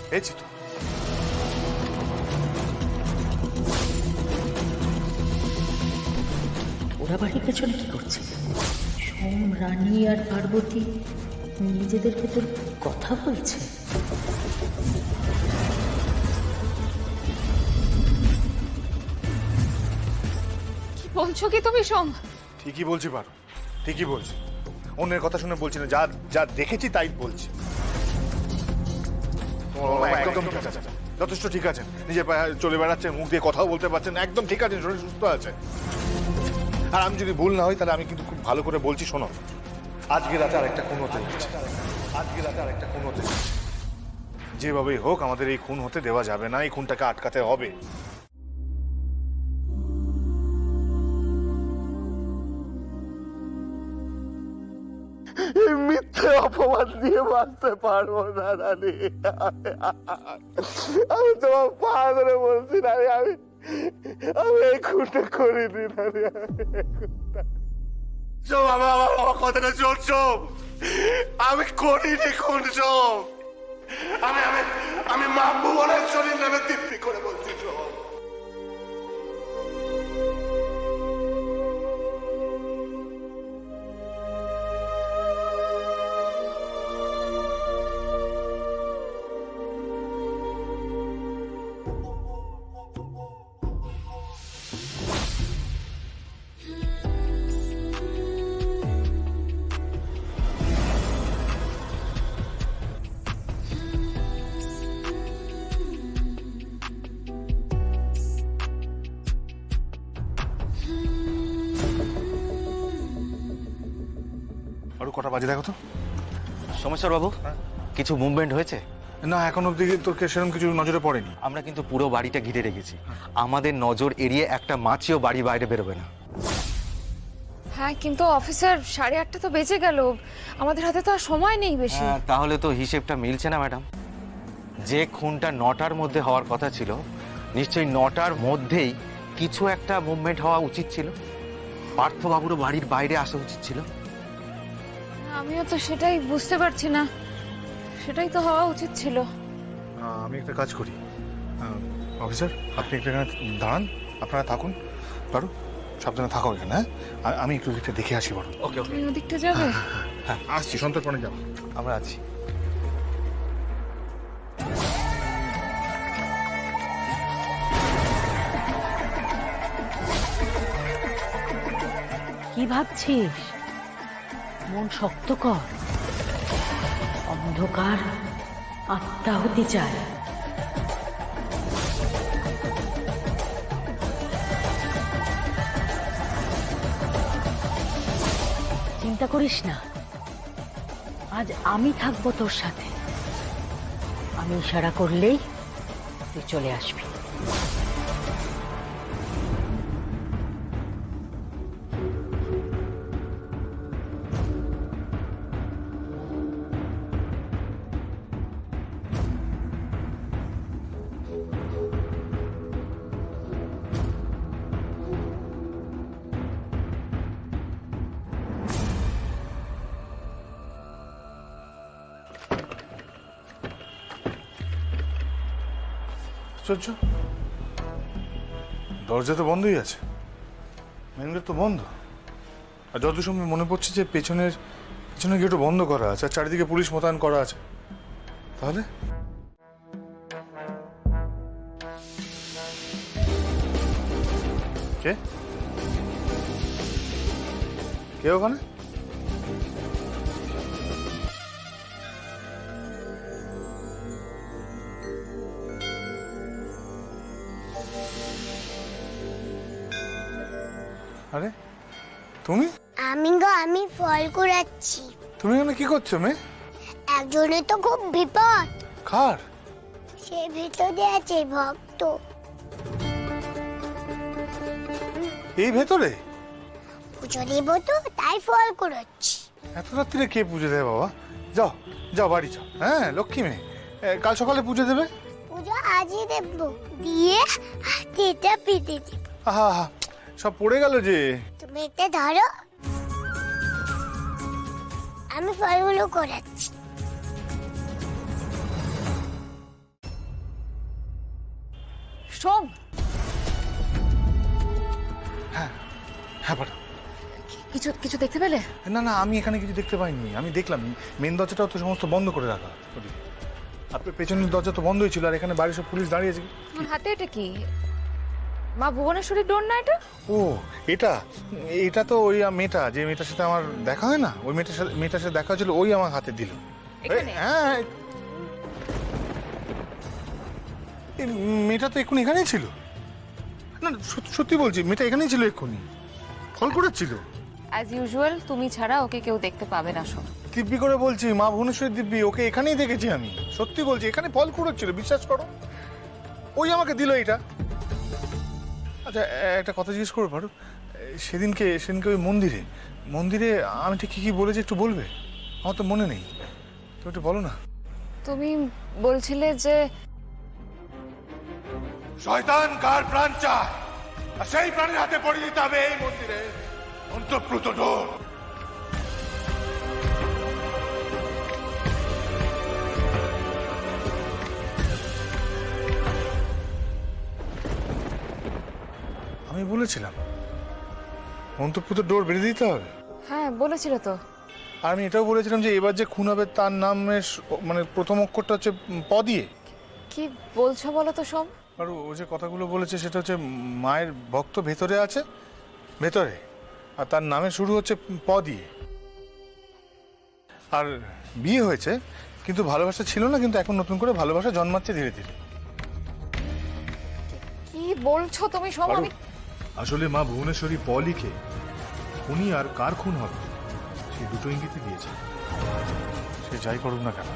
পেয়েছি তো। ওরা বাড়ির পেছনে কি করছে? সোম, রানী আর পার্বতী নিজেদের ভেতর কথা বলছে। কি বলছো কি তুমি সোম? ঠিকই বলছি পারো, ঠিকই বলছি। অন্যের কথা শুনে বলছি না, যা যা দেখেছি তাই বলছি। তোমার বাবা একদম ঠিক আছে, যথেষ্ট ঠিক আছেন, নিজের পায়ে চলে বেড়াচ্ছেন, মুখ দিয়ে কথাও বলতে পারছেন, একদম ঠিক আছেন, শরীর সুস্থ আছে। আর আমি যদি ভুল না হই তাহলে আমি কিন্তু খুব ভালো করে বলছি, শোনো, আজকে রাতে আরেকটা খুন হতে যাচ্ছে, আজকে রাতে আরেকটা খুন হতে যাচ্ছে। যেভাবেই হোক আমাদের এই খুন হতে দেওয়া যাবে না, এই খুনটাকে আটকাতে হবে। মিথ্যে অপমান দিয়ে বাঁচতে পারবো না রানী। আমি তোমার পা ধরে বলছি রানী, আমি এই খুনটা করিনি রানী। আমার কথাটা চলছ, আমি করিনি খুন। আমি আমি আমি মাহবুব অনেক শরীর নামে দিব্যি করে বলছি। আরো কটা বাজে দেখো তো। সমস্যার বাবু, কিছু মুভমেন্ট হয়েছে? না, এখন অব্দি তোর সেরকম কিছু নজরে পড়েনি। আমরা কিন্তু পুরো বাড়িটা ঘিরে রেখেছি, আমাদের নজর এড়িয়ে একটা মাছিও বাড়ি বাইরে বেরোবে না। হ্যাঁ কিন্তু অফিসার 8:30 তো বেজে গেল, আমাদের হাতে তো আর সময় নেই বেশি। হ্যাঁ, তাহলে তো হিসেবটা মিলছে না ম্যাডাম। যে খুনটা 9টার মধ্যে হওয়ার কথা ছিল, নিশ্চয়ই 9টার মধ্যেই কিছু একটা মুভমেন্ট হওয়া উচিত ছিল। পার্থবাবুরও বাড়ির বাইরে আসা উচিত ছিল। আমিও তো সেটাই বুঝতে পারছি না, সেটাই তো হওয়া উচিত ছিল। আমি একটা কাজ করি, অফিসার আপনি একটা এখানে দাঁড়ান, আপনারা থাকুন, পারো সাবধানে থাকো এখানে। হ্যাঁ, আমি একটু দিকটা দেখে আসি বড়। ওকে ওকে, তুমি ওদিকটা যাবে? হ্যাঁ আসছি, সন্তর্পণে যাবো। আমরা আছি। কি ভাবছিস? মন শক্ত কর। অন্ধকার আত্মা হতে চায়। চিন্তা করিস না, আজ আমি থাকবো তোর সাথে। আমি ইশারা করলেই তুই চলে আসবি। আশ্চর্য, দরজা তো বন্ধই আছে, মেন গেট তো বন্ধ। আর যত সময় মনে পড়ছে যে পেছনের গেটও বন্ধ করা আছে, আর চারিদিকে পুলিশ মোতায়েন করা আছে। তাহলে কে কে ওখানে? আরে তুমি? আমি ফল কুড়াচ্ছি। তুমি এখানে কি করছো মেয়ে? একজনের তো খুব বিপদ। কার? সে ভিতরে আছে ভক্ত। এই ভেতরে? পুজো দেব তো, তাই ফল কুড়াচ্ছি। এত রাত্রিরে কে পুজো দেয় বাবা? যাও যাও বাড়ি যাও। হ্যাঁ লক্ষ্মী মেয়ে, কাল সকালে পুজো দেবে। পুজো আজই দেব, দিয়ে হাতেটা পেতে দেব। আহা আহা, সব পড়ে গেল যে। তুমি এটা ধরো, আমি ফলগুলো কুড়াচ্ছি। সোম, হ্যাঁ পাঠা। কিছু কিছু দেখতে পেলে? না না, আমি এখানে কিছু দেখতে পাইনি। আমি দেখলাম মেন দরজাটাও তো সমস্ত বন্ধ করে রাখা ওদিকে। আপনার পেছনের দরজা তো বন্ধই ছিল, আর এখানে বাড়ির সব পুলিশ দাঁড়িয়েছে। তোমার হাতে এটা কি? মা ভুবনেশ্বরীর ডোর না এটা? ও এটা এটা তো ওই মেয়েটা, যে মেয়েটার সাথে আমার দেখা হয় না, ওই মেয়েটার সাথে দেখা হয়েছিল, ওই আমার হাতে দিল। এখানে? হ্যাঁ, এই মেয়েটা তো এক্ষুনি এখানেই ছিল। না সত্যি বলছি, মেয়েটা এখানেই ছিল এক্ষুনি, ফল করেছিল। অ্যাজ ইউজুয়াল তুমি ছাড়া ওকে কেউ দেখতে পাবে না সোম। দিব্যি করে বলছি, মা ভুবনেশ্বরী দিব্যি, ওকে এখানেই দেখেছি আমি। সত্যি বলছি, এখানে ফল করেছিল, বিশ্বাস করো। ওই আমাকে দিল এটা। আচ্ছা, একটা কথা জিজ্ঞেস করবো পারো? সেদিনকে ওই মন্দিরে আমি ঠিক কি বলেছি একটু বলবে? আমার তো মনে নেই, তো একটু বলো না। তুমি বলছিলে যে শয়তান কার প্রাণ চায়, আর সেই প্রাণের হাতে পড়ে দিতে হবে এই মন্দিরে অন্তঃপ্রুত ডোর। আমি বলেছিলাম অন্তঃপ্রুত ডোর বেঁধে দিতে হবে। হ্যাঁ বলেছিল তো। আর আমি এটাও বলেছিলাম যে এবার যে খুন হবে তার নামের মানে প্রথম অক্ষরটা হচ্ছে প দিয়ে। কি বলছো বলো তো সোম? আর ও যে কথাগুলো বলেছে সেটা হচ্ছে মায়ের ভক্ত ভেতরে আছে, ভেতরে, আর তার নামে শুরু হচ্ছে প দিয়ে। আর বিয়ে হয়েছে কিন্তু ভালোবাসা ছিল না, কিন্তু এখন নতুন করে ভালোবাসা জন্মাচ্ছে ধীরে ধীরে। কি বলছো তুমি সোম? আমি আসলে মা ভুবনেশ্বরী প লিখে খুনি আর কার খুন হবে সেই দুটো ইঙ্গিতই দিয়েছে। সে যাই করুক না কেন,